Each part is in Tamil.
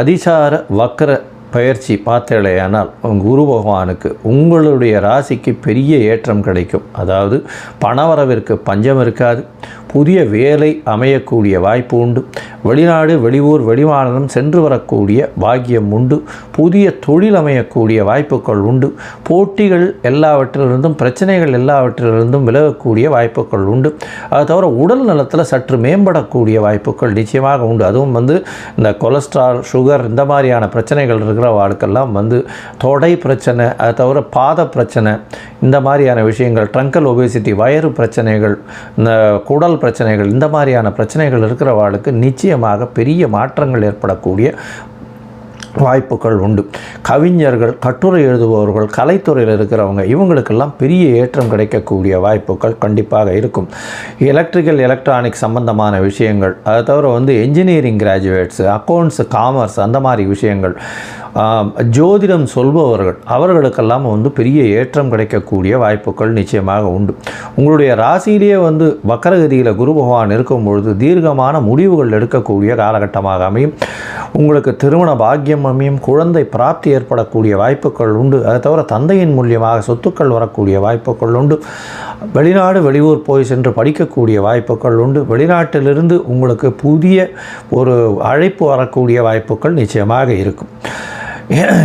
அதிசார வக்ர பயிற்சி பார்த்தேலையானால் குரு பகவானுக்கு உங்களுடைய ராசிக்கு பெரிய ஏற்றம் கிடைக்கும். அதாவது பணவரவிற்கு பஞ்சம் இருக்காது. புதிய வேலை அமையக்கூடிய வாய்ப்பு உண்டு. வெளிநாடு வெளியூர் வெளிமாநிலம் சென்று வரக்கூடிய பாக்கியம் உண்டு. புதிய தொழில் அமையக்கூடிய வாய்ப்புகள் உண்டு. போட்டிகள் எல்லாவற்றிலிருந்தும் பிரச்சனைகள் எல்லாவற்றிலிருந்தும் விலகக்கூடிய வாய்ப்புகள் உண்டு. அது தவிர உடல் நலத்தில் சற்று மேம்படக்கூடிய வாய்ப்புகள் நிச்சயமாக உண்டு. அதுவும் இந்த கொலஸ்ட்ரால் சுகர் இந்த மாதிரியான பிரச்சனைகள் இருக்கிற வாழ்க்கெல்லாம் தொடை பிரச்சனை, அது தவிர பாத பிரச்சனை, இந்த மாதிரியான விஷயங்கள், ட்ரங்கல் ஒபேசிட்டி, வயிறு பிரச்சனைகள், இந்த குடல் பிரச்சனைகள், இந்த மாதிரியான பிரச்சனைகள் இருக்கிறவாளுக்கு நிச்சயமாக பெரிய மாற்றங்கள் ஏற்படக்கூடிய வாய்ப்புகள் உண்டு. கவிஞர்கள், கட்டுரை எழுதுபவர்கள், கலைத்துறையில் இருக்கிறவங்க இவங்களுக்கெல்லாம் பெரிய ஏற்றம் கிடைக்கக்கூடிய வாய்ப்புகள் கண்டிப்பாக இருக்கும். எலக்ட்ரிக்கல் எலக்ட்ரானிக் சம்பந்தமான விஷயங்கள், அதை தவிர என்ஜினியரிங் கிராஜுவேட்ஸு, அக்கௌண்ட்ஸு, காமர்ஸ் அந்த மாதிரி விஷயங்கள், ஜோதிடம் சொல்பவர்கள் அவர்களுக்கெல்லாம் பெரிய ஏற்றம் கிடைக்கக்கூடிய வாய்ப்புகள் நிச்சயமாக உண்டு. உங்களுடைய ராசியிலேயே வக்கரகதியில் குரு பகவான் இருக்கும் பொழுது தீர்க்கமான முடிவுகள் எடுக்கக்கூடிய காலகட்டமாக அமையும். உங்களுக்கு திருமண பாக்கியம் அமையும். குழந்தை பிராப்தி ஏற்படக்கூடிய வாய்ப்புகள் உண்டு. அதை தவிர தந்தையின் மூலியமாக சொத்துக்கள் வரக்கூடிய வாய்ப்புகள் உண்டு. வெளிநாடு வெளியூர் போய் சென்று படிக்கக்கூடிய வாய்ப்புகள் உண்டு. வெளிநாட்டிலிருந்து உங்களுக்கு புதிய ஒரு அழைப்பு வரக்கூடிய வாய்ப்புகள் நிச்சயமாக இருக்கும்.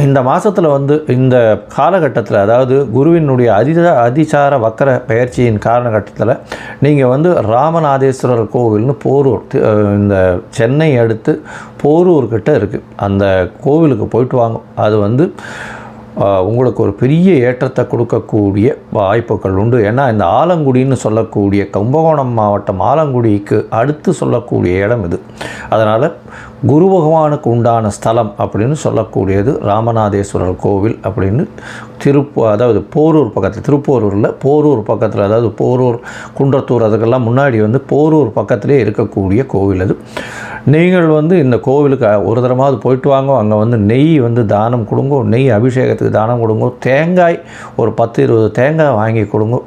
இந்த மாதத்தில் இந்த காலகட்டத்தில், அதாவது குருவினுடைய அதிசார வக்கர பயிற்சியின் காலகட்டத்தில் நீங்கள் ராமநாதேஸ்வரர் கோவில்னு போரூர், இந்த சென்னை அடுத்து போரூர்கிட்ட இருக்குது, அந்த கோவிலுக்கு போயிட்டு வாங்க. அது உங்களுக்கு ஒரு பெரிய ஏற்றத்தை கொடுக்கக்கூடிய வாய்ப்புகள் உண்டு. ஏன்னா இந்த ஆலங்குடின்னு சொல்லக்கூடிய கும்பகோணம் மாவட்டம் ஆலங்குடிக்கு அடுத்து சொல்லக்கூடிய இடம் இது. அதனால் குரு பகவானுக்கு உண்டான ஸ்தலம் அப்படின்னு சொல்லக்கூடியது ராமநாதேஸ்வரர் கோவில் அப்படின்னு அதாவது போரூர் பக்கத்தில், திருப்போரூரில் போரூர் பக்கத்தில், அதாவது போரூர் குன்றத்தூர் அதுக்கெல்லாம் முன்னாடி போரூர் பக்கத்திலே இருக்கக்கூடிய கோவில் அது. நீங்கள் இந்த கோவிலுக்கு ஒரு தரமாவது போயிட்டு வாங்க. அங்கே நெய் தானம் கொடுங்க, நெய் அபிஷேகத்துக்கு தானம் கொடுங்க, தேங்காய் ஒரு 10-20 தேங்காய் வாங்கி கொடுங்க.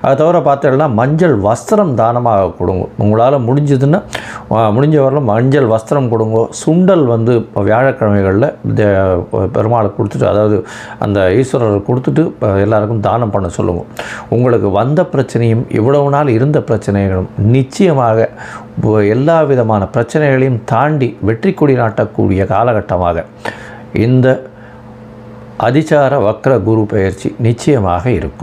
அதை தவிர பார்த்தீங்கன்னா மஞ்சள் வஸ்திரம் தானமாக கொடுங்க. உங்களால் முடிஞ்சதுன்னா முடிஞ்ச வரலாம் மஞ்சள் வஸ்திரம் கொடுங்க. சுண்டல் வியாழக்கிழமைகளில் பெருமாளுக்கு கொடுத்துட்டு, அதாவது அந்த ஈஸ்வரர் கொடுத்துட்டு எல்லாருக்கும் தானம் பண்ண சொல்லுங்கள். உங்களுக்கு வந்த பிரச்சனையும் இவ்வளவு நாள் இருந்த பிரச்சனைகளும் நிச்சயமாக எல்லா விதமான பிரச்சனைகளையும் தாண்டி வெற்றி கொடி நாட்டக்கூடிய காலகட்டமாக இந்த அதிசார வக்ர குரு பயிற்சி நிச்சயமாக இருக்கும்.